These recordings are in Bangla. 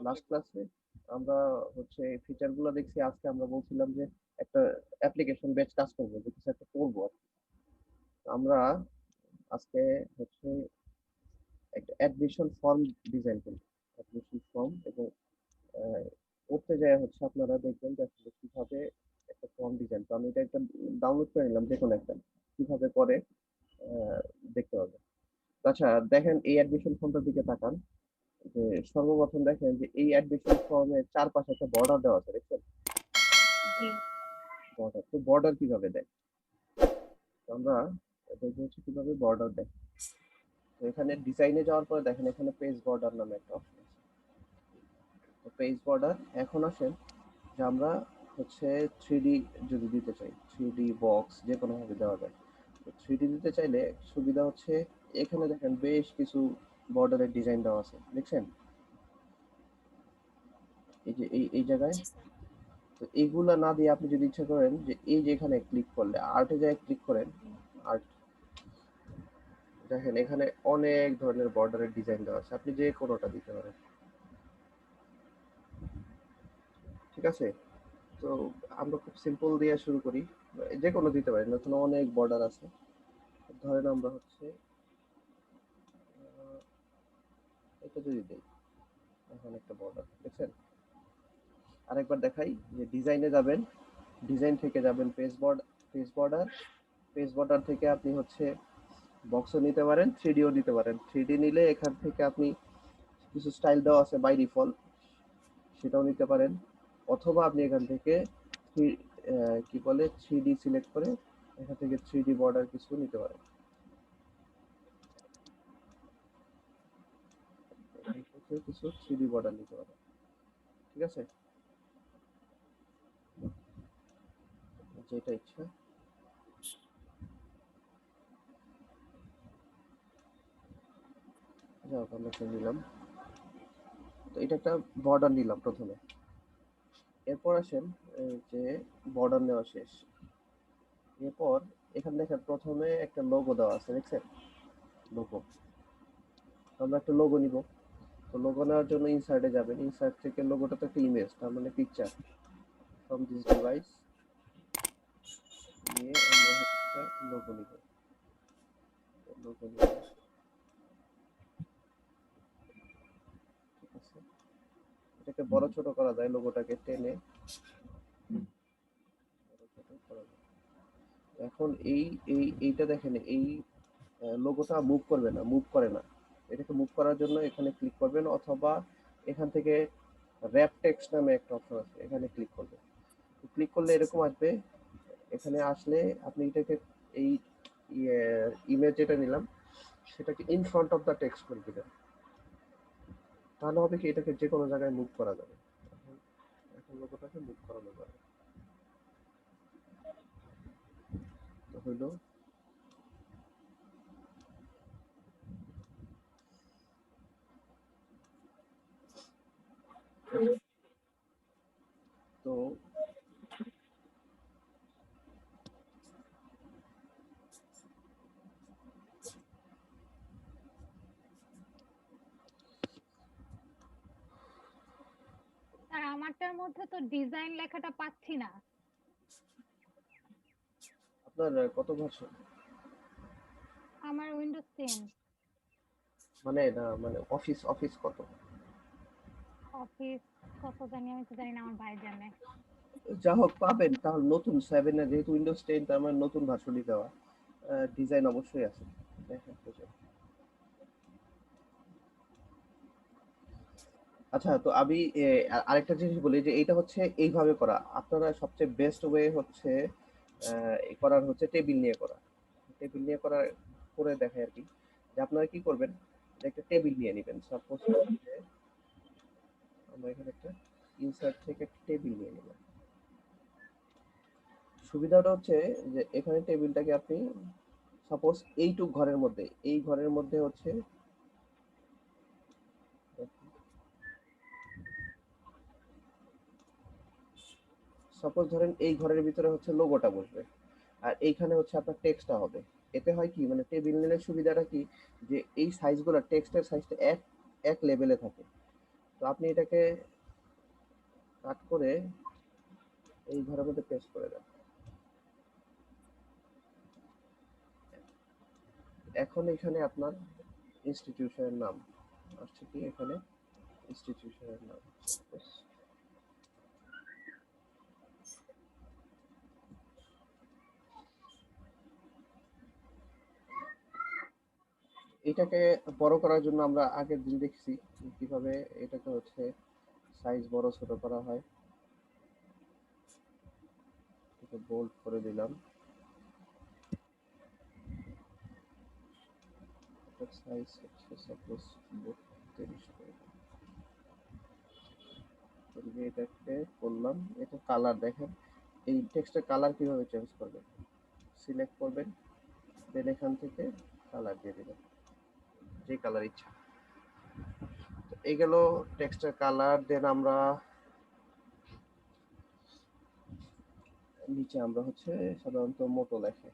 লাস্ট ক্লাসে আমরা হচ্ছে ফিচারগুলো দেখছি। আজকে আমরা বলছিলাম যে একটা অ্যাপ্লিকেশন বেচ কাজ করবো, যে কিছু একটা করবো আর কি। আমরা আজকে হচ্ছে একটা অ্যাডমিশন ফর্ম ডিজাইন করবো, অ্যাডমিশন ফর্ম। এবং আহ, করতে যায় হচ্ছে আপনারা দেখবেন যে আসলে কিভাবে একটা ফর্ম ডিজাইন। তো আমি এটা একটা ডাউনলোড করে নিলাম, যে কোনো একটা কিভাবে করে আহ, দেখতে হবে। আচ্ছা, দেখেন এই অ্যাডমিশন ফর্মটার দিকে তাকান। যে সর্বপ্রথম দেখেন যে এই অ্যাডমিশন ফর্মের চারপাশে একটা বর্ডার দেওয়া আছে, দেখছেন? জি। বর্ডার, তো বর্ডার কিভাবে দেয়? তো আমরা দেখবো হচ্ছে কিভাবে বর্ডার দেয়। তো এখানে ডিজাইনে যাওয়ার পরে দেখেন এখানে পেজ বর্ডার নামে একটা অপশন আছে। তো পেজ বর্ডার, এখন আসেন যে আমরা হচ্ছে থ্রি ডি যদি দিতে চাই, থ্রি ডি বক্স যে কোনো ভাবে দেওয়া যায়। তো থ্রি ডি দিতে চাইলে সুবিধা হচ্ছে এখানে দেখেন বেশ কিছু বর্ডারের ডিজাইন দেওয়া আছে, দেখছেন? এই যে এই জায়গায়। জি স্যার। তো এইগুলা না দিয়ে আপনি যদি ইচ্ছা করেন যে এই যে এখানে ক্লিক করলে আর্টে যায় ক্লিক করেন, আর্ট, দেখেন এখানে অনেক ধরনের বর্ডারের ডিজাইন দেওয়া আছে, আপনি যে কোনোটা দিতে পারেন। ঠিক আছে? তো আমরা খুব সিম্পল দিয়ে শুরু করি, যে কোনো দিতে পারি, নতুন অনেক বর্ডার আছে। ধরেন আমরা হচ্ছে আহ, এটা যদি দিই, এখন একটা বর্ডার দেখছেন। আরেকবার দেখাই, যে ডিজাইনে যাবেন, ডিজাইন থেকে যাবেন পেজ বর্ডার, পেজ বর্ডার থেকে আপনি হচ্ছে বক্সও নিতে পারেন, থ্রি ডিও নিতে পারেন। থ্রি ডি নিলে এখান থেকে আপনি কিছু স্টাইল দেওয়া আছে বাই ডিফল্ট, সেটাও নিতে পারেন। অথবা আপনি এখান থেকে কি বলে থ্রি ডি সিলেক্ট করে এখান থেকে থ্রি ডি বর্ডার কিছু নিতে পারেন। এখান থেকে কিছু থ্রি ডি বর্ডার নিতে পারেন। ঠিক আছে? যেটা ইচ্ছা। যাই হোক, আমরা এটা নিলাম। তো এটা একটা বর্ডার নিলাম প্রথমে। এরপর আসেন যে বর্ডার নেওয়া শেষ। এরপর এখানে দেখেন প্রথমে একটা লোগো দেওয়া আছে, দেখছেন? লোগো। আমরা একটা লোগো নিব। তো লোগো নেওয়ার জন্য ইনসার্টে যাবেন, ইনসার্ট থেকে লোগোটা তো একটা ইমেজ, তার মানে পিকচার ফ্রম দিস ডিভাইস নিয়ে আমরা হচ্ছে লোগো নিব। লোগো নিব, ঠিক আছে? এটাকে বড় ছোট করা যায়, লোগোটাকে টেনে বড় ছোট করা যায়। এখন এইটা দেখেন, এই লোগোটা মুভ করবে না, মুভ করে না। এটাকে মুভ করার জন্য এখানে ক্লিক করবেন, অথবা এখান থেকে র‍্যাপ টেক্সট নামে একটা অপশন আছে, এখানে ক্লিক করবেন। ক্লিক করলে এরকম আসবে। এখানে আসলে আপনি এটাকে এই ইমেজ যেটা নিলাম সেটাকে in front of the text করে দিবেন। তাহলে হবে কি, এটাকে যে কোনো জায়গায় মুভ করা যাবে। এখন এখন লোগোটাকে মুভ করানো যাবে। তো হইলো। তো আর আমারটার মধ্যে তো ডিজাইন লেখাটা পাচ্ছি না। আপনার কত ভার্সন? আমার উইন্ডোজ 10। মানে না, মানে অফিস অফিস কত? অফিস কত জানি, আমি তো জানি না, আমার ভাই জানে। যা হোক পাবেন তাহলে নতুন 7 এ, যেহেতু উইন্ডোজ 10 তার মানে নতুন ভার্সনই দেওয়া। ডিজাইন অবশ্যই আছে, দেখেন বুঝেন। আচ্ছা, তো আমি আরেকটা জিনিস বলি, যে এইটা হচ্ছে এইভাবে করা। আপনারা সবচেয়ে বেস্ট ওয়ে হচ্ছে করার হচ্ছে টেবিল নিয়ে করা। টেবিল নিয়ে করে দেখায় আর কি। যে আপনারা কি করবেন, যে একটা টেবিল নিয়ে নেবেন। সাপোজ আমরা এখানে একটা ইনসার্ট থেকে একটা টেবিল নিয়ে নিলাম। সুবিধাটা হচ্ছে যে এখানে টেবিলটাকে আপনি সাপোজ এইটুক ঘরের মধ্যে, এই ঘরের মধ্যে হচ্ছে সাপোজ ধরেন এই ঘরের ভিতরে হচ্ছে লোগোটা বসবে, আর এইখানে হচ্ছে আপনার টেক্সটটা হবে। এতে হয় কি, মানে টেবিল নিলে সুবিধাটা কি, যে এই সাইজগুলো টেক্সটের সাইজটা এক এক লেভেলে থাকে। তো আপনি এটাকে কাট করে এই ঘরের মধ্যে পেস্ট করে দেন। এখন এখানে আপনার ইনস্টিটিউশনের নাম আসছে কি, এখানে ইনস্টিটিউশনের নাম এটাকে বড় করার জন্য আমরা আগের দিন দেখছি কিভাবে এটাকে হচ্ছে সাইজ বড় ছোট করা হয়। এটাকে বোল্ড করে দিলাম, এটার সাইজ হচ্ছে সাপোজ 32 করে এটাকে করলাম। এটা কালার দেখেন, এই টেক্সটের কালার কিভাবে চেঞ্জ করবেন, সিলেক্ট করবেন, দেন এখান থেকে কালার দিয়ে দিবেন যে কালার ইচ্ছা। এই গেল টেক্সটের কালার। দেন আমরা নিচে আমরা হচ্ছে সাধারণত মোটো লেখে,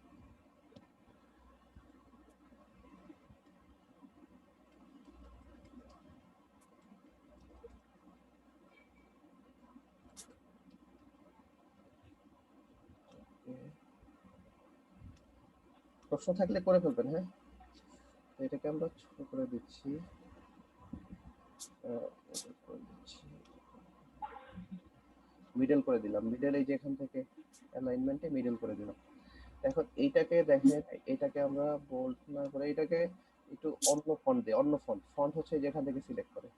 প্রশ্ন থাকলে করে ফেলবেন। হ্যাঁ, এটাকে আমরা ছোট করে দিচ্ছি, মিডল করে দিলাম। মিডল এই যে এখান থেকে অ্যালাইনমেন্টে মিডল করে দিলাম। এখন এইটাকে দেখেন, এটাকে আমরা বোল্ড না করে এটাকে একটু অন্য ফন্ট দিই, অন্য ফন্ট। ফন্ট হচ্ছে যেখান থেকে সিলেক্ট করে,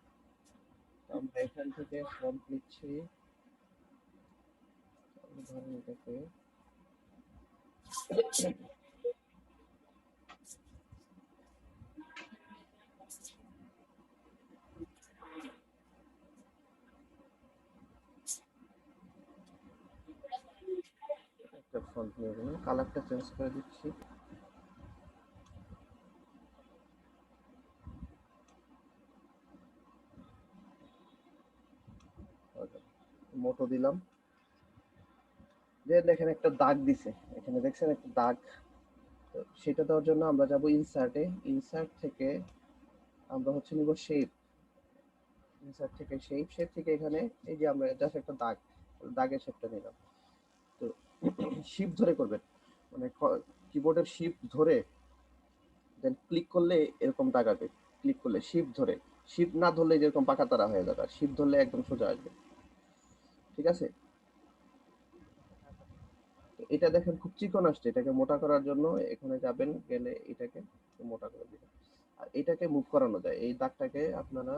আমরা এখান থেকে ফন্ট নিচ্ছি, ধরেন এটাকে একটা ফন্ট নিয়ে গেলাম, কালারটা চেঞ্জ করে দিচ্ছি। মোটো দিলাম, যে দেখেন একটা দাগ দিছে, এখানে দেখছেন একটা দাগ। তো সেটা দেওয়ার জন্য আমরা যাব ইনসার্টে, ইনসার্ট থেকে আমরা হচ্ছে নিব শেপ, ইনসার্ট থেকে শেপ, শেপ থেকে এখানে এই যে আমরা জাস্ট একটা দাগ, দাগের শেপটা নিলাম। তো শিফট ধরে করবেন, মানে কিবোর্ডের শিফট ধরে দেন ক্লিক করলে এরকম দাগ আসবে। ক্লিক করলে শিফট ধরে, শিফট না ধরলে যেরকম পাকা তারা হয়ে যাবে, আর শিফট ধরলে একদম সোজা আসবে। ঠিক আছে, এটা দেখেন খুব চিকন আসছে। এটাকে মোটা করার জন্য এখানে যাবেন, গেলে এটাকে মোটা করে দিবেন। আর এটাকে মুভ করানো যায়, এই দাগটাকে আপনারা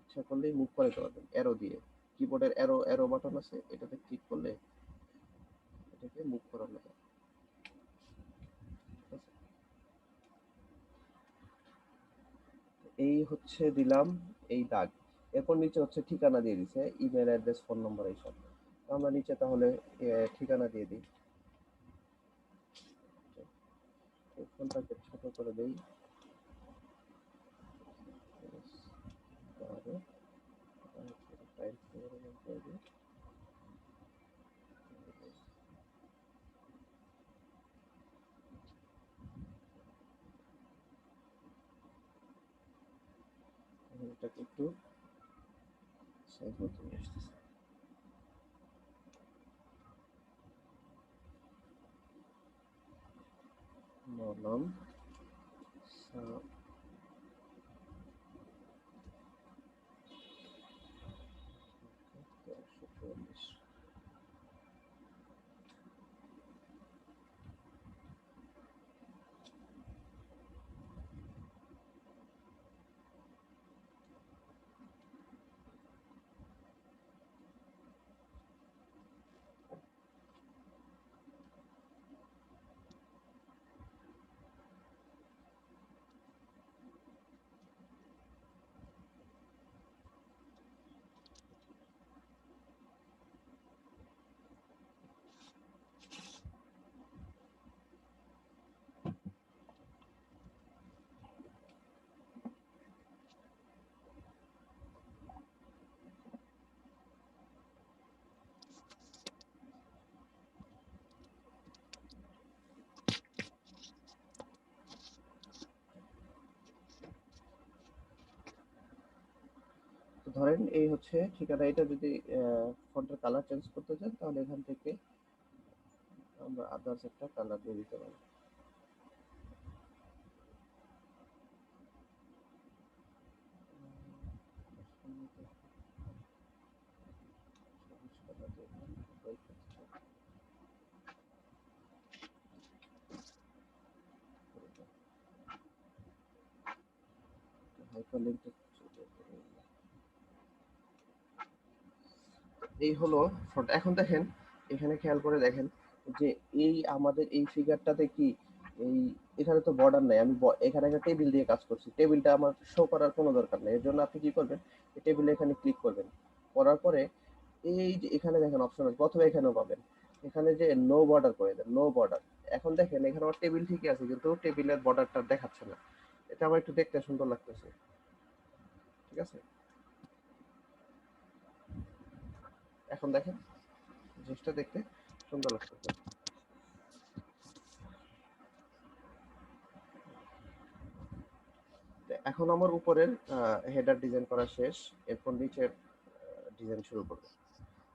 ইচ্ছা করলেই মুভ করাতে পারবেন অ্যারো দিয়ে। কিবোর্ডের অ্যারো অ্যারো বাটন আছে, এটাতে ক্লিক করলে এটাকে মুভ করানো যায়। ঠিক আছে, এই হচ্ছে দিলাম এই দাগ। এরপর নিচে হচ্ছে ঠিকানা দিয়ে দিছে, ইমেল অ্যাড্রেস, ফোন নম্বর এইসব। আমরা নিচে তাহলে ঠিকানা দিয়ে দিই। ফোনটাকে ছোট করে দেই, এটাকে একটু সাইজ মতো নিয়ে আসতেছি। বললাম ধরেন এই হচ্ছে ঠিকানা, এটা যদি ফন্টের কালার চেঞ্জ করতে চান তাহলে এখান থেকে আমরা আদার্স একটা কালার দিয়ে দিতে পারি। এই হলো ফন্ট। এখন দেখেন এখানে খেয়াল করে দেখেন যে এই আমাদের এই ফিগারটাতে কি এই এখানে তো বর্ডার নাই, আমি এখানে একটা টেবিল দিয়ে কাজ করছি, টেবিলটা আমার শো করার কোনো দরকার নেই। এর জন্য আপনি কি করবেন, এই টেবিলে এখানে ক্লিক করবেন, করার পরে এই যে এখানে দেখেন অপশন আছে, প্রথমে এখানেও পাবেন, এখানে যে নো বর্ডার করে দেন, নো বর্ডার। এখন দেখেন এখানে আমার টেবিল ঠিকই আছে কিন্তু টেবিলের বর্ডারটা দেখাচ্ছে না। এটা আমার একটু দেখতে সুন্দর লাগতেছে, ঠিক আছে? এখন দেখেন জিনিসটা দেখতে সুন্দর লাগতেছে। এখন আমার উপরের হেডার ডিজাইন করা শেষ, এরপর নিচের ডিজাইন শুরু করব।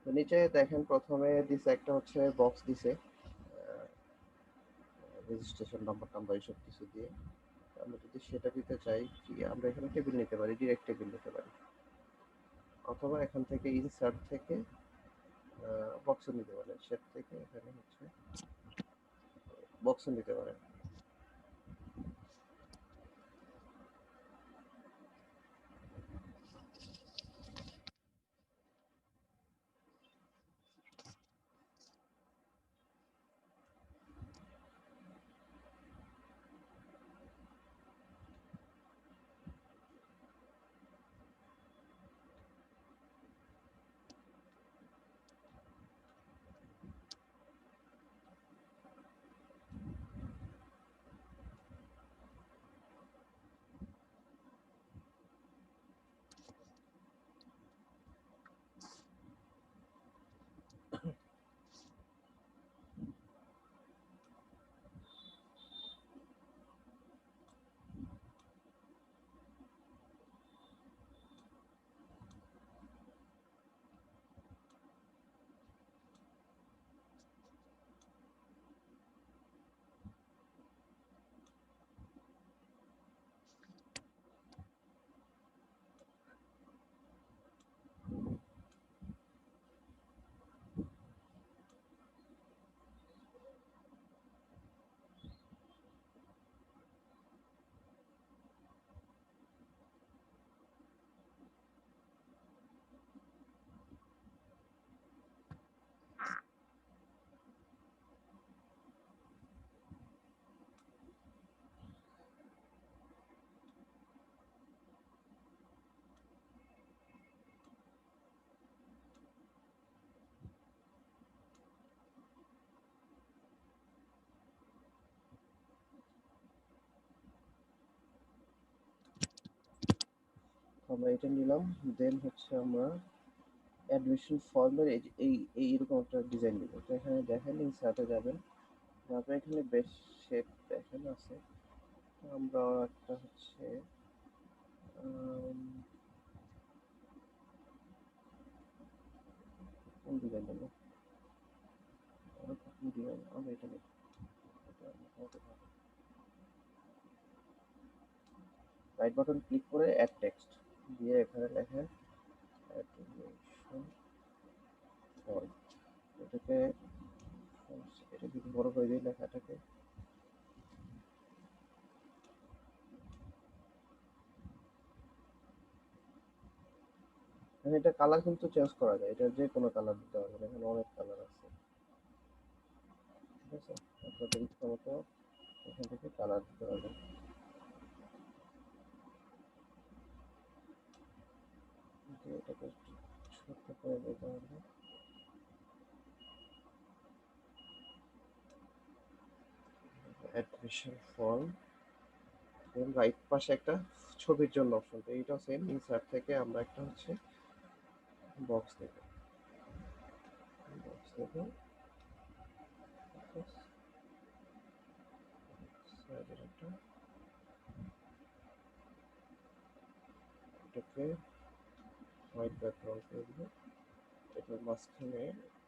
তো নিচে দেখেন প্রথমে দিছে একটা হচ্ছে বক্স দিছে, রেজিস্ট্রেশন নাম্বার টাম্বার এইসব কিছু দিয়ে। আমরা যদি সেটা দিতে চাই, কি আমরা এখানে টেবিল নিতে পারি, ডিরেক্ট টেবিল নিতে পারি, অথবা এখান থেকে ইনসার্ট থেকে বক্স নিতে পারেন, সেট থেকে এখানে হচ্ছে বক্স নিতে পারেন। আমরা এটা নিলাম, দেন হচ্ছে আমরা অ্যাডমিশন ফর্মের এই এইরকম একটা ডিজাইন দিব। তো এখানে দেখেন ইনসার্টে যাবেন, তারপরে এখানে বেশ শেপ দেখেন আছে, আমরা একটা হচ্ছে কোন ডিজাইন দেবো, ডিজাইন আমরা এটা নেব, রাইট বাটন ক্লিক করে অ্যাড টেক্সট দিয়ে এখানে লেখেন অ্যাডমিশন ফর্ম। এটাকে এটা যদি বড় করে দিই লেখাটাকে, মানে এটা কালার কিন্তু চেঞ্জ করা যায়, এটা যে কোনো কালার দিতে পারবেন, এখানে অনেক কালার আছে, ঠিক আছে? আপনাদের ইচ্ছা মতো এখান থেকে কালার দিতে পারবেন। এটাকে একটু ছোট করে দিতে হবে। অ্যাডমিশন ফর্ম, দেন রাইট পাশে একটা ছবির জন্য অপশন, তো এইটাও সেম, ইনসার্ট থেকে আমরা একটা হচ্ছে বক্স দেব, বক্স দেব, সাইডের একটা, এটাকে হোয়াইট ব্যাকগ্রাউন্ড করে দিব। এটার মাঝখানে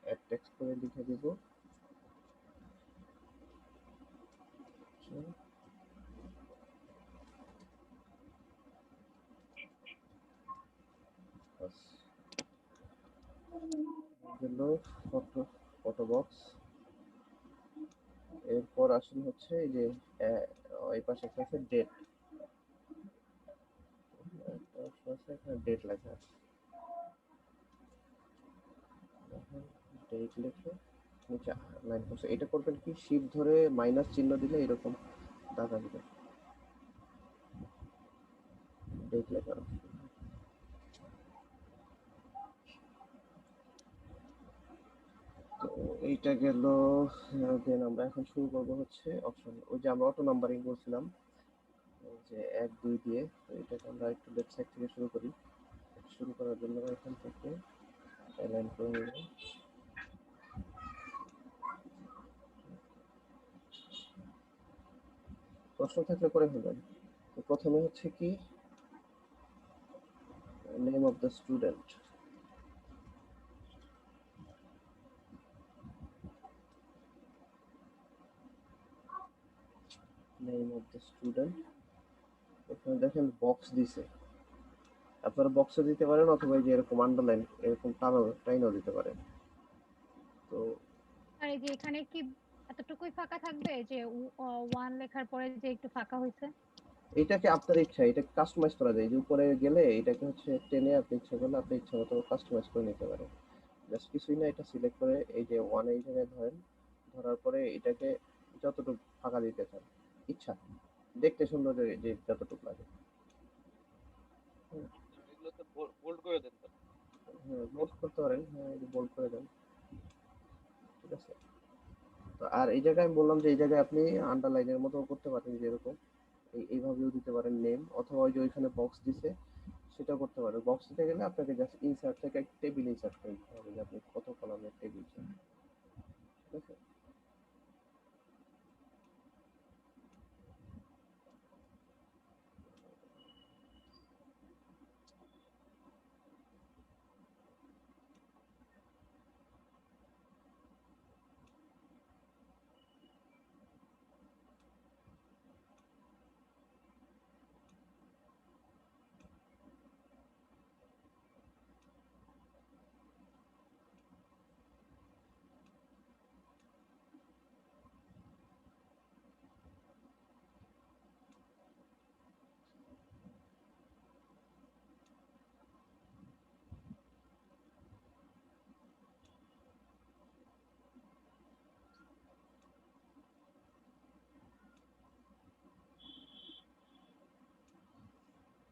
অ্যাড টেক্সট করে লিখে দিব ফটো বক্স। এরপর আসলে হচ্ছে এই যে এই পাশে একটা আছে ডেট, এখানে ডেট লেখা আছে, ডেট লিখে নিচে লাইন করছে। এটা করবেন কি, শিফট ধরে মাইনাস চিহ্ন দিলে এরকম দাগ আসবে, ডেট লেখা। তো এইটা গেল। দেন আমরা এখন শুরু করব হচ্ছে অপশন, ওই যে আমরা অটো নাম্বারিং বলছিলাম ওই যে 1 2 দিয়ে। তো এটাকে আমরা একটু লেফট সাইড থেকে শুরু করি। শুরু করার জন্য এখান থেকে অ্যালাইন করে নিব। প্রশ্ন থাকলে করে ফেলবেন। তো প্রথমে হচ্ছে কি, name of the student, name of the student. এখানে দেখেন বক্স দিছে, আপনারা বক্সে দিতে পারেন অথবা এই যে এরকম আন্ডারলাইন এরকম টাইনও দিতে পারেন। তো আর এই যে এখানে কি এতটুকুই ফাঁকা থাকবে যে 1 লেখার পরে যে একটু ফাঁকা হয়েছে? এটাকে আপনার ইচ্ছা, এটাকে কাস্টমাইজ করা যায়। যে উপরে গেলে এটাকে হচ্ছে টেনে আপনি ইচ্ছা করলে আপনি ইচ্ছা মতো কাস্টমাইজ করে নিতে পারেন। জাস্ট কিছুই না, এটা সিলেক্ট করে এই যে 1 এই জায়গায় ধরেন, ধরার পরে এটাকে যতটুকু ফাঁকা দিতে চান ইচ্ছা, দেখতে সুন্দর যে যতটুকু লাগে। হুম, এগুলোতে বোল্ড করে দেন তো। হ্যাঁ বোল্ড করতে পারেন, হ্যাঁ এই বোল্ড করে দেন, ঠিক আছে। তো আর এই জায়গায় আমি বললাম যে এই জায়গায় আপনি আন্ডারলাইনের মতো করতে পারেন, যেরকম এইভাবেও দিতে পারেন নেম, অথবা ওই যে ওইখানে বক্স দিছে সেটা করতে পারেন। বক্স দিতে গেলে আপনাকে জাস্ট ইনসার্ট থেকে একটা টেবিল ইনসার্ট করে দিতে হবে, যে আপনি কত কলামের টেবিল চান, ঠিক আছে।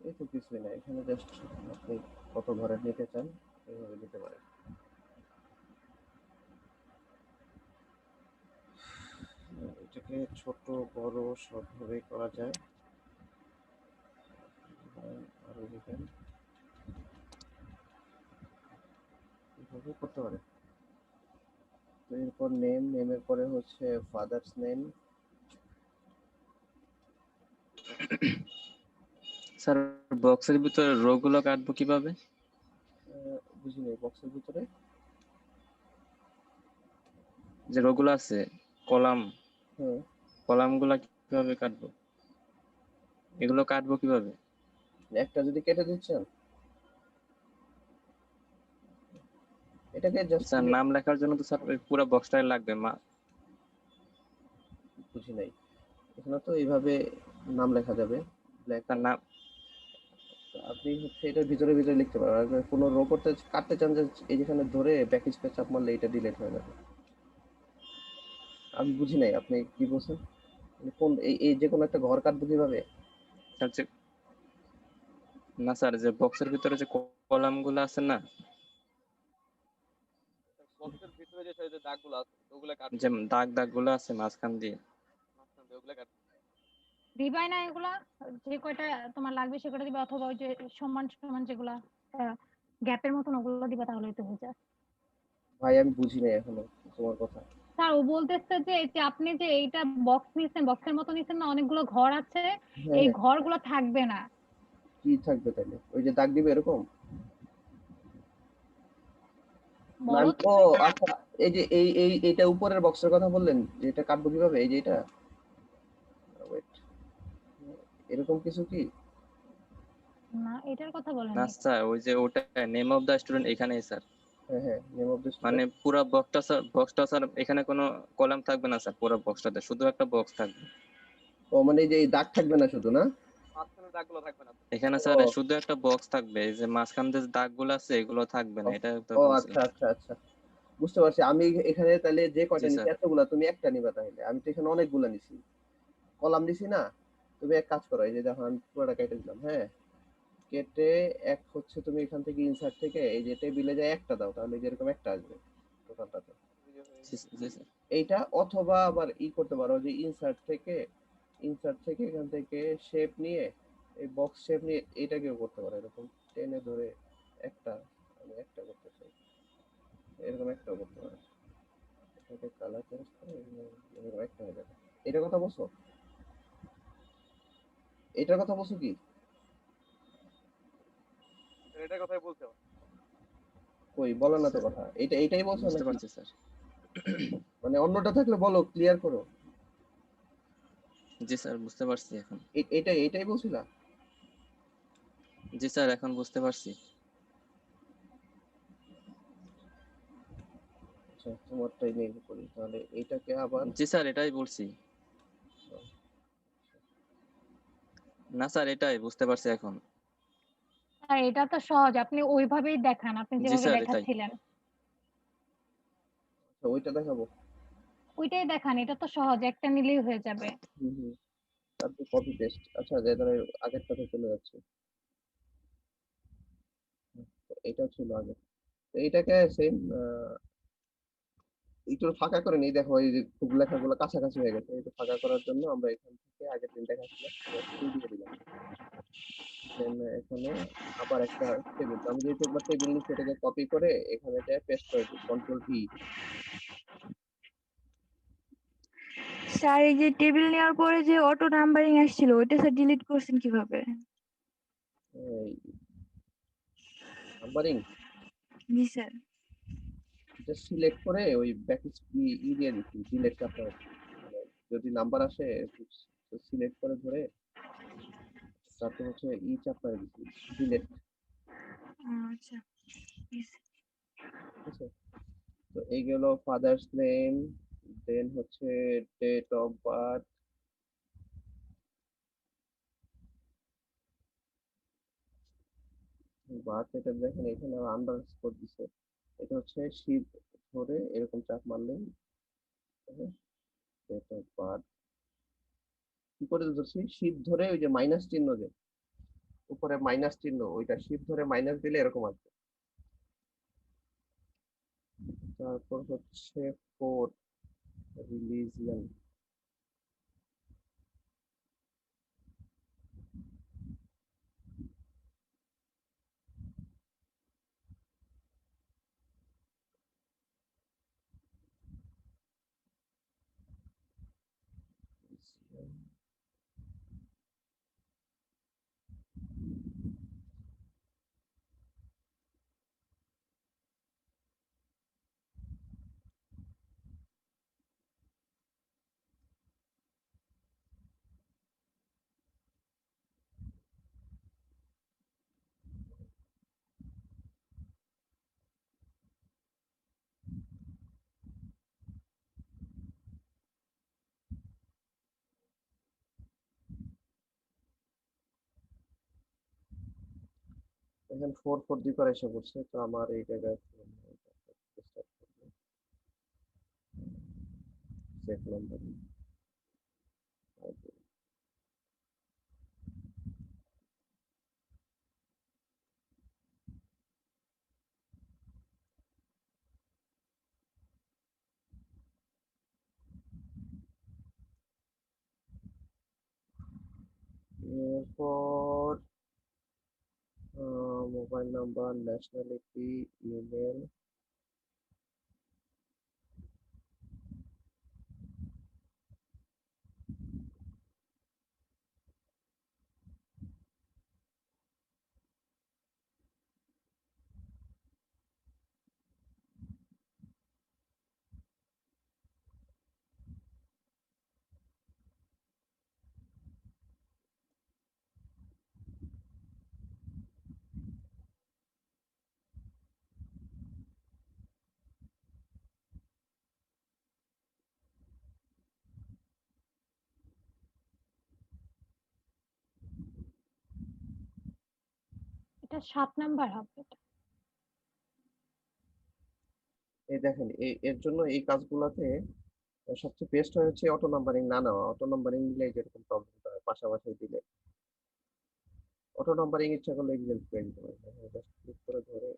এই তো কিছুই না, এখানে জাস্ট আপনি কত ঘরের নিতে চান এইভাবে নিতে পারেন। এটাকে ছোট বড় সবভাবে করা যায়। আরো দেখেন এভাবে করতে পারেন। তো এরপর নেমের পরে হচ্ছে ফাদার্স নেম। স্যার বক্সের ভিতরে রো গুলো কাটবো কিভাবে? বুঝিনি, বক্সের ভিতরে যে রো গুলো আছে কলাম, হ্যাঁ কলাম গুলা কিভাবে কাটবো? এগুলো কাটবো কিভাবে? একটা যদি কেটে দিচ্ছেন, এটাকে জাস্ট স্যার নাম লেখার জন্য তো স্যার ওই পুরো বক্সটাই লাগবে মা। বুঝি নাই। এখানে তো এইভাবে নাম লেখা যাবে ব্ল্যাক। স্যার নাম আপনি হচ্ছে এটার ভিতরে ভিতরে লিখতে পারেন। আর কোনো রো করতে কাটতে চান যে এই যেখানে ধরে ব্যাক স্পেস চাপ মারলে এটা ডিলিট হয়ে যাবে। আমি বুঝি নাই আপনি কি বলছেন, মানে কোন এই যে কোনো একটা ঘর কাটবো কিভাবে? স্যার যে না স্যার যে বক্সের ভিতরে যে কলাম গুলো আছে না, বক্সের ভিতরে যে দাগগুলো আছে ওগুলা কাটবো, যে দাগ দাগ গুলো আছে মাঝখান দিয়ে, মাঝখান দিয়ে ওগুলা কাটবো। দিবাই না এগুলা, যে কয়টা তোমার লাগবে সে কয়টা দিবে, অথবা ওই যে সমান সমান যেগুলা গ্যাপের মতন ওগুলো দিবা, তাহলেই তো হয়ে যায়। ভাই আমি বুঝি নাই এখনো তোমার কথা। স্যার ও বলতেছে যে এই যে আপনি যে এইটা বক্স নিছেন, বক্সের মতো নিছেন না, অনেকগুলো ঘর আছে, হ্যাঁ এই হ্যাঁ, ঘরগুলো থাকবে না। কি থাকবে তাহলে? ওই যে দাগ দিবে এরকম? বড় তো ও আচ্ছা, এই যে এইটা উপরের বক্সের কথা বললেন যে এটা কাটবো কিভাবে, এই যে এটা ওয়েট, এরকম কিছু কি? না, এটার কথা বলেন না নাই। স্যার, ওই যে ওটা নেম অফ দ্য স্টুডেন্ট এখানেই স্যার। হ্যাঁ হ্যাঁ, নেম অফ দ্য মানে স্টুডেন্ট। পুরো বক্সটা স্যার, এখানে কোনো কলাম থাকবে না স্যার, পুরো বক্সটাতে শুধু একটা বক্স থাকবে। ও মানে এই যে এই দাগ থাকবে না শুধু, না? মাঝখানে দাগগুলো থাকবে না। এখানে ও স্যার শুধু একটা বক্স থাকবে, এই যে মাঝখান দিয়ে যে দাগগুলো আছে এগুলো থাকবে না, এটা তো ও বলছিলাম। আচ্ছা আচ্ছা আচ্ছা, বুঝতে পারছি। আমি এখানে তাহলে যে কয়টা জি নিছি স্যার। এতগুলা তুমি একটা নিবা তাহলে? আমি তো এখানে অনেকগুলা নিছি, কলাম নিছি না। তুমি এক কাজ করো, এই যে দেখো আমি পুরোটা কেটে দিলাম, হ্যাঁ, কেটে এক হচ্ছে তুমি এখান থেকে ইনসার্ট থেকে এই যে টেবিলে যায় একটা দাও, তাহলে যেরকম একটা আসবে টোটালটাতে জি জি স্যার। এইটা। অথবা আবার করতে পারো যে ইনসার্ট থেকে এখান থেকে শেপ নিয়ে, এই বক্স শেপ নিয়ে এটাকেও করতে পারো, এরকম টেনে ধরে একটা, আমি একটা করতে চাই, এরকম একটাও করতে পারো। এটাকে কালার চেঞ্জ করে এরকম একটা হয়ে যাবে। এটার কথা বলছো? এটার কথা বলছো কি? এটার কথাই বলতে হবে। কই বলো না তো স্যার কথা, এইটাই বলছো বুঝতে নাকি? পারছি স্যার। মানে অন্যটা থাকলে বলো, ক্লিয়ার করো। জি স্যার বুঝতে পারছি এখন। এইটাই বলছিলা? জি স্যার এখন বুঝতে পারছি। আচ্ছা, তোমারটাই নিয়ে করি তাহলে। এইটাকে আবার জি স্যার এটাই বলছি। না স্যার এটাই বুঝতে পারছি এখন। আর এটা তো সহজ, আপনি ওইভাবেই দেখান, আপনি জি যেভাবে স্যার এটাই। দেখাচ্ছিলেন আচ্ছা, ওইটা দেখাবো। ওইটাই দেখান, এটা তো সহজ, একটা নিলেই হয়ে যাবে। হুম হুম, তারপর কপি পেস্ট। আচ্ছা, যে ধরো আগেরটাতে চলে যাচ্ছে। তো এটা ছিল আগে, তো এইটাকে সেম একটু ফাঁকা করে নিই। দেখো এই যে খুব লেখাগুলো কাছাকাছি হয়ে গেছে, একটু ফাঁকা করার জন্য আমরা এখান থেকে আগের দিন দেখাচ্ছিলাম টু দিয়ে দিলাম। দেন এখানে আবার একটা টেবিল, আমি যেহেতু একবার টেবিল নিচ্ছি এটাকে কপি করে এখানে যে পেস্ট করে দিই, কন্ট্রোল ভি। স্যার এই যে টেবিল নেওয়ার পরে যে অটো নাম্বারিং আসছিল ওইটা স্যার ডিলিট করছেন কিভাবে? নাম্বারিং জি স্যার। জাস্ট সিলেক্ট করে ওই ব্যাক দিয়ে দিচ্ছি, ডিলেট চাপা। মানে যদি নাম্বার আসে সিলেক্ট করে ধরে তারপর হচ্ছে চাপা দিচ্ছি, ডিলেট। আচ্ছা। Yes. ঠিক আছে, তো এই গেল ফাদার্স নেম, দেন হচ্ছে ডেট অফ বার্থ। বার্থ এটা দেখেন এখানে আন্ডারস্কোর দিছে, এটা হচ্ছে শিপ ধরে এরকম চাপ মারলেই ডেট অফ বার্থ। কি করে ধরছি? শিপ ধরে ওই যে মাইনাস চিহ্ন, যে উপরে মাইনাস চিহ্ন, ওইটা শিপ ধরে মাইনাস দিলে এরকম আসবে। তারপর হচ্ছে ফোর, রিলিজিয়ন। এখন ফোর ফোর দিয়ে করে এসে পড়ছে, তো আমার এই জায়গায় সেট নাম্বার। এরপর মোবাইল নাম্বার, ন্যাশনালিটি, ইমেল। এটা 7 নাম্বার হবে এটা। এই দেখেন এর জন্য এই কাজগুলাতে সবচেয়ে বেস্ট হচ্ছে অটো নাম্বারিং না নেওয়া। অটো নাম্বারিং নিলে যেরকম প্রবলেমটা হয় পাশাপাশি দিলে। অটো নাম্বারিং ইচ্ছা করলে এক্সিট করে দিতে পারেন। জাস্ট ক্লিক করে ধরে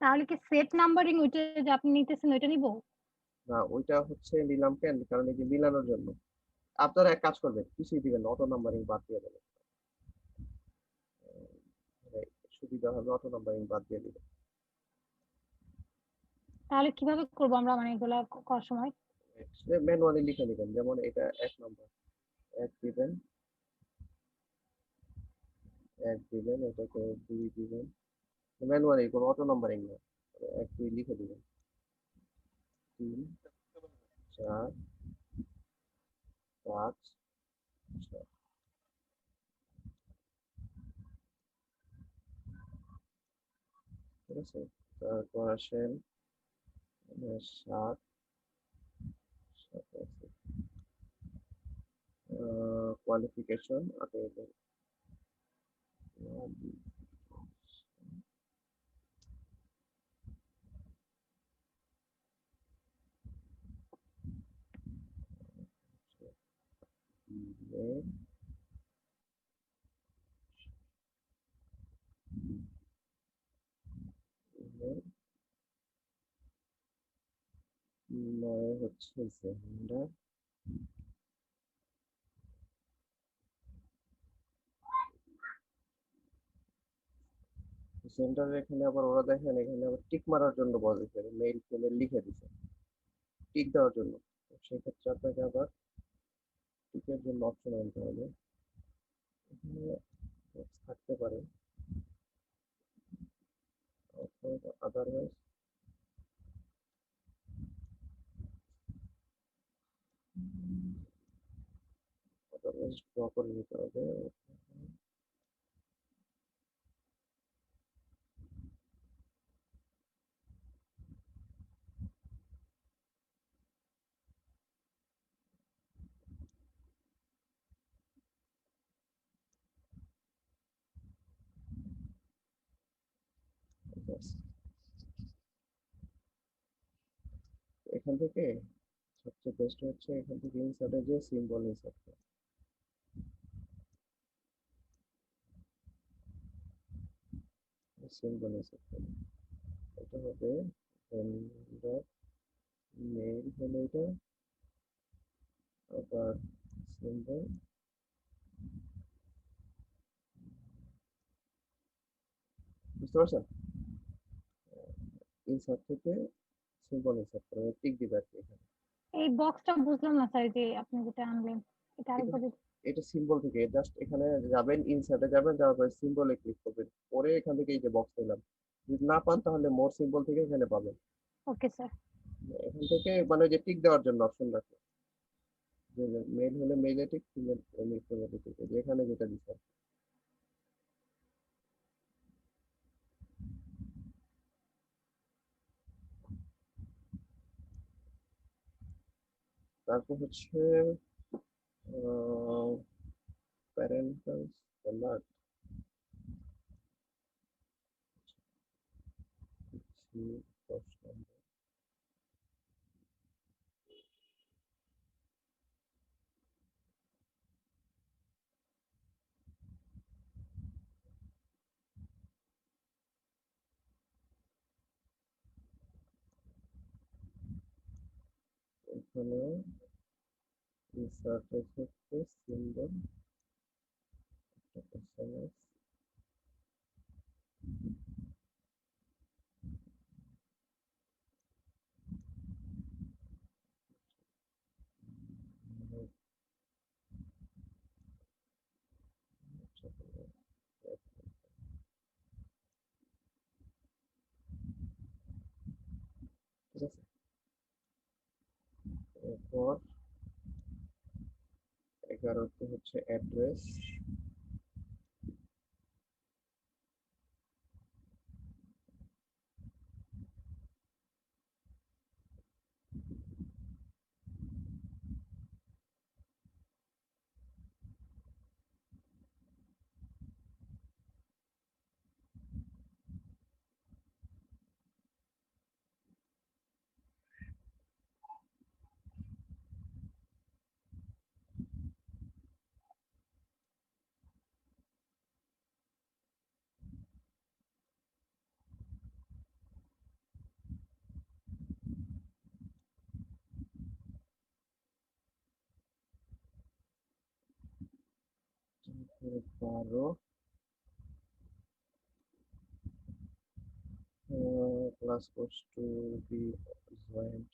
তাহলে কি সেট নাম্বারিং ওইটা যে আপনি নিতেছেন ওইটা নিব? না, ওইটা হচ্ছে নিলাম কেন? কারণ এই যে মিলানোর জন্য। আপনারা এক কাজ করবেন, কিছুই দিবেন না, অটো নাম্বারিং বাদ দিয়ে দেবেন। মানে সুবিধা হবে, অটো নাম্বারিং বাদ দিয়ে দিবেন। তাহলে কিভাবে করব আমরা মানে এগুলা করার সময়? ম্যানুয়ালি লিখে নেবেন, যেমন এটা 1 নাম্বার, 1 দিবেন, 1 দিবেন, এটাকে 2 দিবেন। ম্যানুয়ালি, কোনো অটো নাম্বারিং না। 1 2 লিখে দিবেন। 3 4 5 6। ঠিক আছে? তারপর আসেন 7 7 আছে। কোয়ালিফিকেশন আগে এদের email, email, নয় হচ্ছে জেন্ডার, জেন্ডার এখানে আবার ওরা দেখেন এখানে আবার টিক মারার জন্য বলেছে, মেল ফিমেল লিখে দিছে টিক দেওয়ার জন্য। তো সেক্ষেত্রে আপনাকে আবার টিকের জন্য অপশন আনতে হবে। এখানে box থাকতে পারে, আদারওয়াইজ ড্র করে নিতে হবে। ব্যাস। এখান থেকে সবচেয়ে বেস্ট হচ্ছে এখান থেকে ইনসার্টে যে সিম্বল ইনসার্ট করা। সিম্বল ইনসার্ট করা, এটা হবে জেন্ডার, মেল হলে এটা, আবার সিম্বল, বুঝতে পারছেন? ইনসার্ট থেকে সিম্বল ইনসার্ট করে টিক দিবে আর কি এখানে। এই বক্সটা বুঝলাম না স্যার, যে আপনি যেটা আনলেন এটা এটা আরেকবার এটা সিম্বল থেকে জাস্ট এখানে যাবেন, ইনসার্টে যাবেন, যাওয়ার পরে সিম্বলে ক্লিক করবেন, পরে এখান থেকে এই যে বক্স নিলাম, যদি না পান তাহলে মোর সিম্বল থেকে এখানে পাবেন। Okay sir. এখান থেকে মানে যে টিক দেওয়ার জন্য অপশন রাখবে, যে মেল হলে মেইলে টিক, ফিমেল হলে ফিমেলে টিক, যেখানে যেটা দিচ্ছে। তারপর হচ্ছে প্যারেন্টাল স্যালাড, দিচ্ছি 10 নম্বর। এখানে ইনসার্টের ক্ষেত্রে সিম্বল, এসএমএস, ঠিক আছে? এরপর 11তে হচ্ছে address, 12 class was to be joined.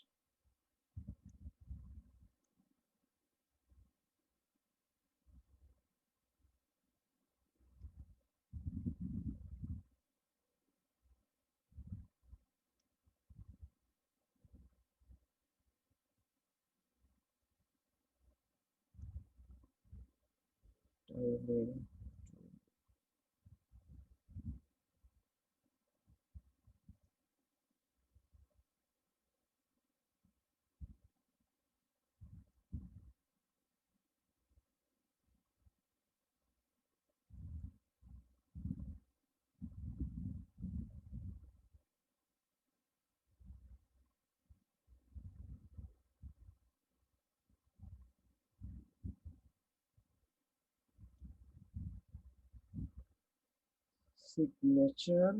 Timing. Signature.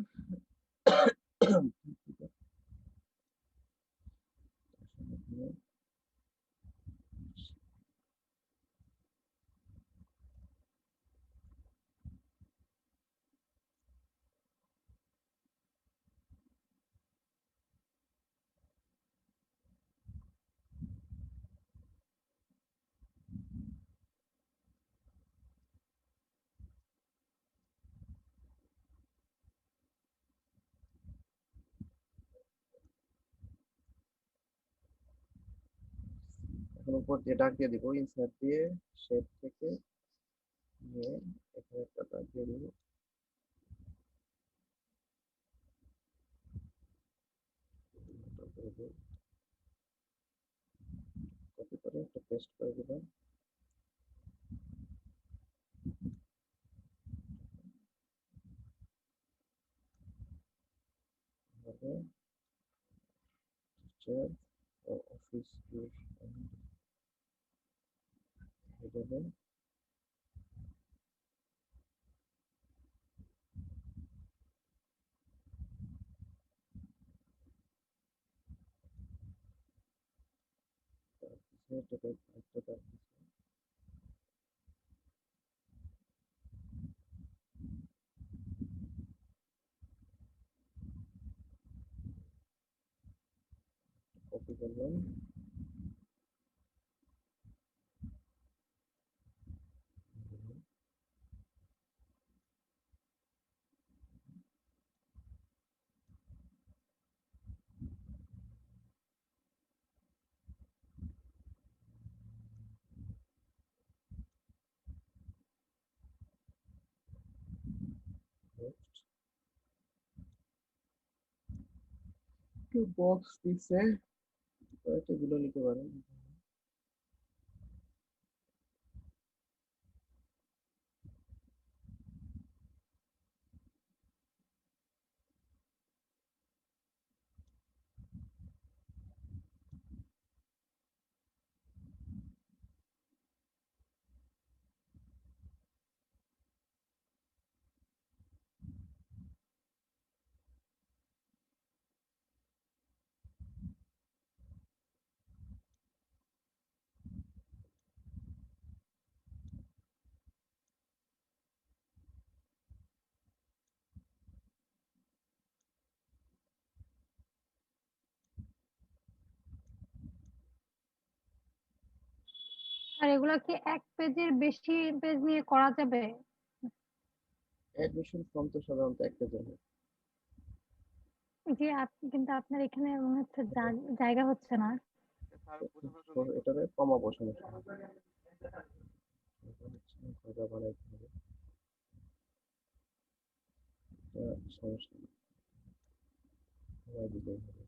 এখন উপর দিয়ে ডাক দিয়ে দিব, ইনসার্ট দিয়ে শেপ থেকে নিয়ে এখানে একটা ডাক দিয়ে দিব। কপি করে একটা পেস্ট করে দিলাম। টিচার অফিস ইউজ হেডারে একটা কপি করলাম। বক্স দিচ্ছে, এগুলো নিতে পারেন। আর এগুলা কি এক পেজের বেশি পেজ নিয়ে করা যাবে? অ্যাডমিশন ফর্ম তো সাধারণত একটা জায়গায়। যে কিন্তু আপনার এখানে মনে হচ্ছে জায়গা হচ্ছে না। স্যার বোঝানোর জন্য এটারে কমাবো, সমস্যা নেই। ঘরটা বানাইতে হবে, সমস্যা নেই, কমাই দিলেই হবে।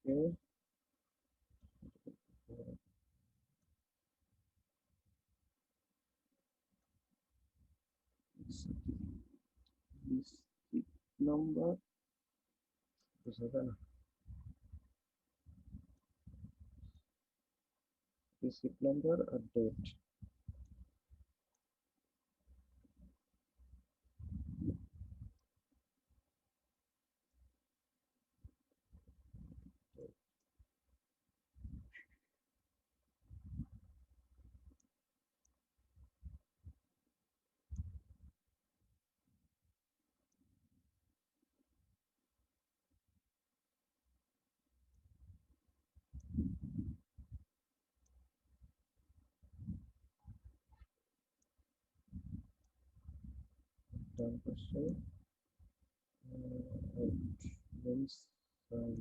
Okay. Receipt number. বুঝা যায় না। Receipt number আর date. ডান পাশে lens sign.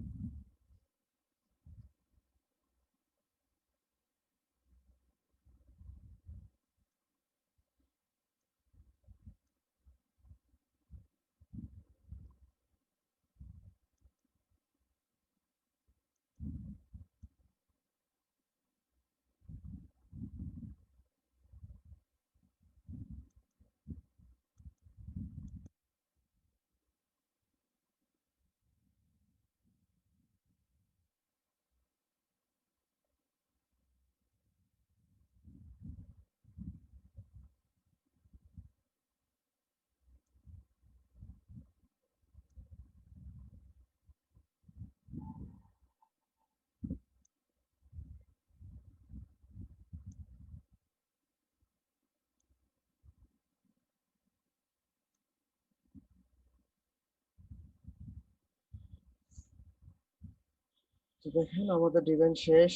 তো দেখেন আমাদের ডিজাইন শেষ।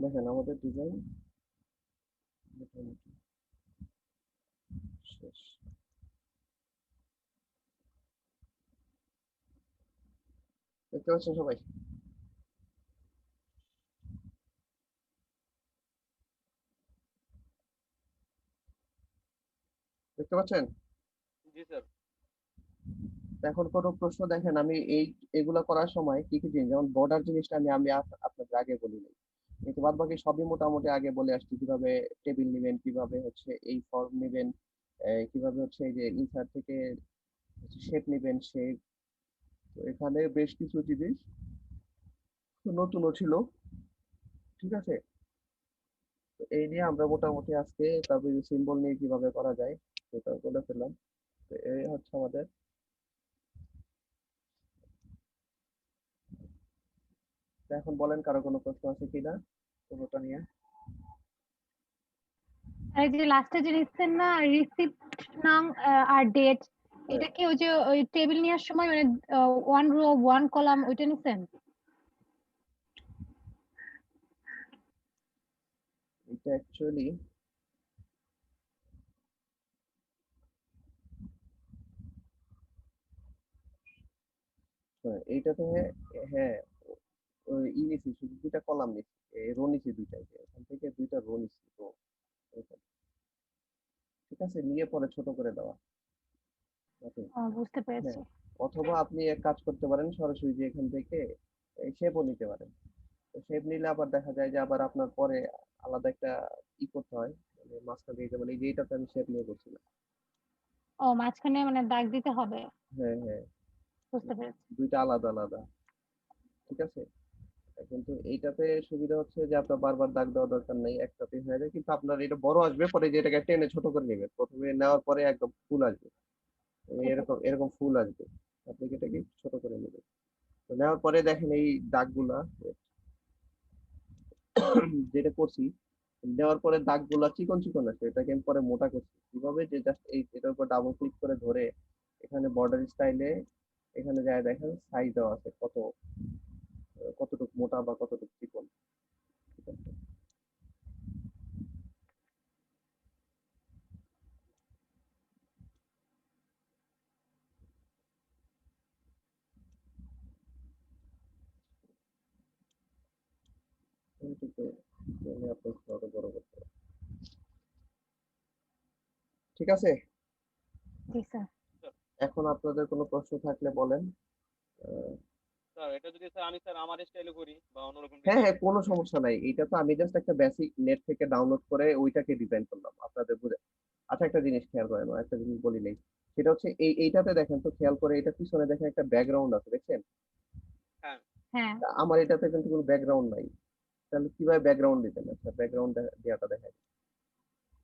দেখেন আমাদের ডিজাইন মোটামুটি শেষ। দেখতে পাচ্ছেন সবাই? দেখতে পাচ্ছেন? জি স্যার। এখন কোনো প্রশ্ন দেখেন আমি এগুলা করার সময় কি জিনিস যেমন বর্ডার জিনিসটা আমি আপনাদের আগে বলি নাই, কিন্তু বাদ বাকি সবই মোটামুটি আগে বলে আসছি। কিভাবে টেবিল নেবেন, কিভাবে হচ্ছে এই ফর্ম নেবেন, কিভাবে হচ্ছে এই যে ইনসার্ট থেকে শেপ নেবেন, শেপ। তো এখানে বেশ কিছু জিনিস নতুনও ছিল, ঠিক আছে? তো এই নিয়ে আমরা মোটামুটি আজকে তারপরে সিম্বল নিয়ে কিভাবে করা যায় সেটা বলে ফেললাম। তো এই হচ্ছে আমাদের। তো এখন বলেন কারো কোনো প্রশ্ন আছে কিনা কোনোটা নিয়ে? আর এই যে লাস্টে যে লিখছেন না রিসিপ্ট নাম আর ডেট, এটা কি ওই যে ওই টেবিল নেওয়ার সময় মানে ওয়ান রো ওয়ান কলাম ওইটা নিছেন? এটা অ্যাকচুয়ালি এইটাতে হ্যাঁ ই নিছি, শুধু দুইটা কলাম নিছি, রো নিছি দুইটা, এখান থেকে দুইটা রো নিছি। তো এখানে, ঠিক আছে, নিয়ে পরে ছোট করে দেওয়া। Okay, বুঝতে পেরেছি। হ্যাঁ, অথবা আপনি এক কাজ করতে পারেন, সরাসরি যে এখান থেকে শেপও নিতে পারেন। তো শেপ নিলে আবার দেখা যায় যে আবার আপনার পরে আলাদা একটা করতে হয়, মানে মাঝখান দিয়ে, যেমন এই যে এইটাতে আমি শেপ নিয়ে করছিলাম। ও মাঝখানে মানে দাগ দিতে হবে। হ্যাঁ হ্যাঁ, বুঝতে পেরেছি। দুইটা আলাদা আলাদা, ঠিক আছে? কিন্তু এইটাতে সুবিধা হচ্ছে যে আপনার বারবার দাগ দেওয়া দরকার নেই, একটাতেই হয়ে যায়। কিন্তু আপনার এটা বড় আসবে, পরে যে এটাকে টেনে ছোট করে নেবেন, প্রথমে নেওয়ার পরে একদম ফুল আসবে, ঠিক আছে। এরকম এরকম ফুল আসবে। আপনি এটাকে ছোট করে নেবেন। তো নেওয়ার পরে দেখেন এই দাগগুলা যেটা করছি, দেওয়ার পরে দাগগুলা চিকন চিকন আছে, এটাকে আমি পরে মোটা করছি কিভাবে, যে জাস্ট এই এটার উপর ডাবল ক্লিক করে ধরে এখানে বর্ডার স্টাইলে এখানে যায় দেখেন সাইজ দেওয়া আছে, কতটুকু মোটা বা কতটুকু চিকন, ঠিক আছে? আপনি একটু বড় করতে পারেন। ঠিক আছে, জি স্যার। এখন আপনাদের কোনো প্রশ্ন থাকলে বলেন। আহ, স্যার এটা যদি স্যার আমি স্যার আমার স্টাইলে করি বা অন্যরকম হ্যাঁ design হ্যাঁ, কোনো সমস্যা নাই, এটা তো আমি জাস্ট একটা বেসিক নেট থেকে ডাউনলোড করে ওইটাকে ডিজাইন করলাম আপনাদের বুঝে। আচ্ছা, একটা জিনিস খেয়াল করেন, একটা জিনিস বলি নেই, সেটা হচ্ছে এইটাতে দেখেন তো, খেয়াল করে এটা পিছনে দেখেন একটা ব্যাকগ্রাউন্ড আছে, দেখছেন? হ্যাঁ হ্যাঁ, তা আমার এটাতে কিন্তু কোনো ব্যাকগ্রাউন্ড নাই, তাহলে কিভাবে ব্যাকগ্রাউন্ড দিবেন? আচ্ছা, ব্যাকগ্রাউন্ড দেওয়াটা দেখায়,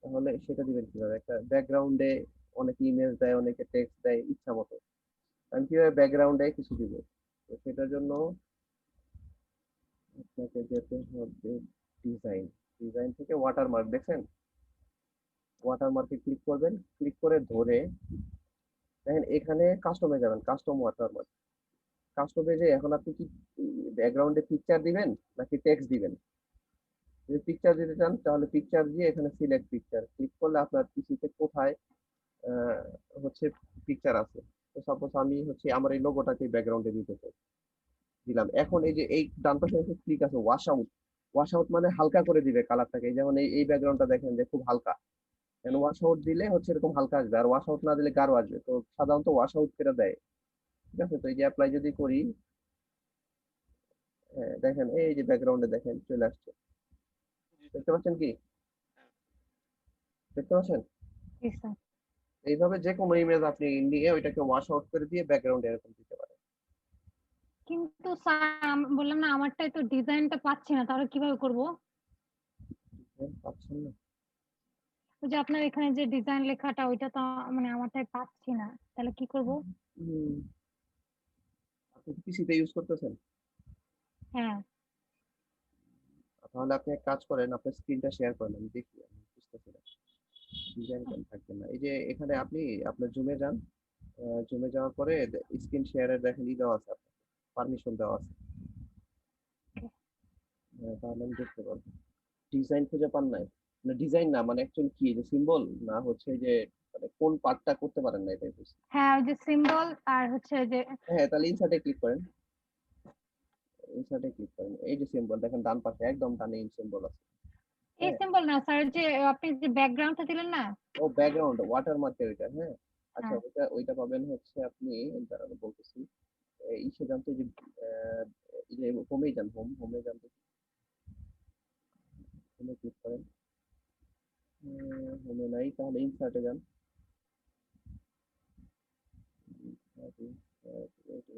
তাহলে সেটা দিবেন কিভাবে? একটা ব্যাকগ্রাউন্ডে অনেকে ইমেজ দেয়, অনেকে টেক্সট দেয় ইচ্ছা মতো, আমি কিভাবে ব্যাকগ্রাউন্ডে কিছু দিব? তো সেটার জন্য আপনাকে যেতে হবে ডিজাইন, ডিজাইন থেকে ওয়াটারমার্ক, দেখছেন? ওয়াটারমার্কে ক্লিক করবেন, ক্লিক করে ধরে দেখেন এখানে কাস্টমে যাবেন, কাস্টম ওয়াটারমার্ক। কাস্টমে যে এখন আপনি কি ব্যাকগ্রাউন্ডে পিকচার দিবেন নাকি টেক্সট দিবেন? যদি পিকচার দিতে চান তাহলে পিকচার দিয়ে এখানে সিলেক্ট পিকচার ক্লিক করলে আপনার পিসিতে কোথায় আহ, হচ্ছে পিকচার আছে। তো সাপোজ আমি হচ্ছে আমার এই লোগোটাকে ব্যাকগ্রাউন্ডে দিতে চাই, দিলাম। এখন এই যে এই ডান পাশে ক্লিক আছে ওয়াশ আউট, ওয়াশ আউট মানে হালকা করে দিবে কালারটাকে, যেমন এই ব্যাকগ্রাউন্ডটা দেখেন যে খুব হালকা, ওয়াশ আউট দিলে হচ্ছে এরকম হালকা আসবে, আর ওয়াশ আউট না দিলে গাঢ় আসবে, তো সাধারণত ওয়াশ আউট করে দেয়। ঠিক আছে, তো এই যে অ্যাপ্লাই যদি করি, দেখেন এই যে ব্যাকগ্রাউন্ডে দেখেন চলে আসছে, জি দেখতে পাচ্ছেন কি? হ্যাঁ দেখতে পাচ্ছেন? জি স্যার। এইভাবে যে কোনো ইমেজ আপনি নিয়ে ওইটাকে ওয়াশ আউট করে দিয়ে ব্যাকগ্রাউন্ডে এরকম দিতে পারেন। কিন্তু স্যার বললাম না আমারটাই তো ডিজাইনটা পাচ্ছি না, তাহলে কিভাবে করব? পাচ্ছেন না? ওই যে আপনার এখানে যে ডিজাইন লেখাটা ওইটা তো মানে আমারটাই পাচ্ছি না, তাহলে কি করব? হুম, আপনি পিসিতে ইউজ করতেছেন? হ্যাঁ, তাহলে আপনি এক কাজ করেন, আপনার স্ক্রিনটা শেয়ার করেন, আমি দেখি, আমি বুঝতেছি না ডিজাইন কেন থাকবে না। এই যে এখানে আপনি আপনার জুমে যান, জুমে যাওয়ার পরে স্ক্রিন শেয়ারের দেখেন ই দেওয়া আছে, পারমিশন দেওয়া আছে। তাহলে আমি দেখতে পারবো। ডিজাইন খুঁজে পান নাই? না ডিজাইন না, মানে অ্যাকচুয়ালি কি যে সিম্বল না হচ্ছে যে মানে কোন পার্টটা করতে পারেন না এটাই বুঝছি। হ্যাঁ ওই যে সিম্বল আর হচ্ছে যে হ্যাঁ, তাহলে ইনসার্টে ক্লিক করেন, ইনসার্টে ক্লিক করেন, এই যে সিম্বল দেখেন ডান পাশে একদম ডানে ইন সিম্বল আছে। এই হ্যাঁ, সিম্বল না স্যার, যে আপনি যে ব্যাকগ্রাউন্ডটা দিলেন না। ও ব্যাকগ্রাউন্ড ওয়াটারমার্কের ওইটা, হ্যাঁ। আচ্ছা, হ্যাঁ, ওইটা ওইটা পাবেন হচ্ছে আপনি, দাঁড়ানো বলতেছি, ইসে জানতে যে আহ, এই যে হোমে যান, হোমে যান, হোমে ক্লিক করেন, হোমে নাই, তাহলে ইনসার্টে যান,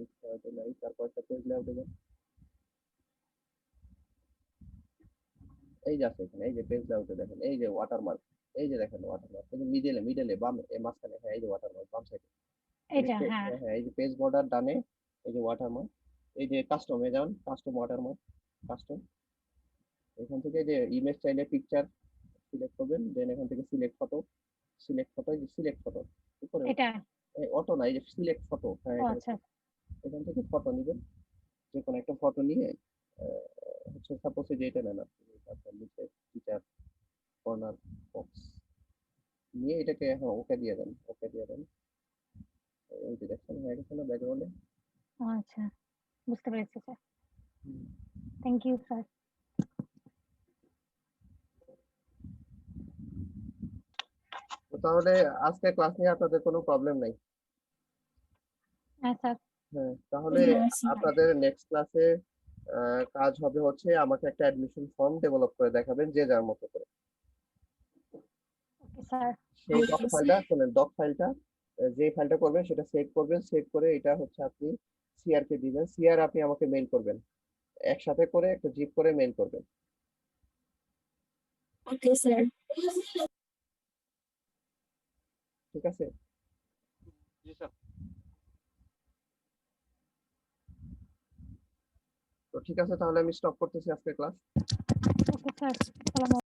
ইনসার্টে নাই, তারপর একটা পেজ লেআউটে যান, এই যে আছে এখানে, এই যে পেজ লেআউটে দেখেন এই যে ওয়াটারমার্ক, এই যে দেখেন ওয়াটারমার্ক, এই যে মিডলে মিডলে বাম মাঝখানে, হ্যাঁ এই যে ওয়াটারমার্ক বাম সাইডে, এটা হ্যাঁ। হ্যাঁ হ্যাঁ, এই যে পেজ বর্ডার ডানে, এই যে ওয়াটারমার্ক, এই যে কাস্টমে যান, কাস্টম ওয়াটারমার্ক, কাস্টম, এখান থেকে যে ইমেজ চাইলে পিকচার সিলেক্ট করবেন, দেন এখান থেকে সিলেক্ট ফটো, সিলেক্ট ফটো, এই যে সিলেক্ট ফটো উপরে, এটা অটো না, এই যে সিলেক্ট ফটো, হ্যাঁ ও এখানে আচ্ছা। এখান থেকে ফটো নেবেন, যে কোনো একটা ফটো নিয়ে হচ্ছে সাপোজ যে এটা নেন আপনি, আপনার নিচে টিচার কর্নার বক্স নিয়ে এটাকে, হ্যাঁ ওকে দিয়ে দেন, ওকে দিয়ে দেন, এই যে দেখছেন হয়ে গেছে না ব্যাকগ্রাউন্ডে? ও আচ্ছা, বুঝতে পেরেছি স্যার। Thank you sir. তাহলে আজকে ক্লাস নিয়ে আপনাদের কোনো প্রবলেম নাই? হ্যাঁ স্যার। হ্যাঁ, তাহলে হ্যাঁ, স্যার। আপনাদের নেক্সট ক্লাসে কাজ হবে হচ্ছে আমাকে একটা অ্যাডমিশন ফর্ম ডেভেলপ করে দেখাবেন যে যার মতো করে। Okay sir. সেই ডক Okay, ফাইলটা শোনেন, ডক ফাইলটা যে ফাইলটা করবেন সেটা সেভ করবেন, সেভ করে এটা হচ্ছে আপনি সিআর কে দিবেন, সিআর আপনি আমাকে মেইল করবেন, একসাথে করে একটা জিপ করে মেইল করবেন। Okay, sir. ঠিক আছে? জি স্যার। তো ঠিক আছে, তাহলে আমি স্টপ করতেছি আজকে ক্লাস। Okay sir. সালাম।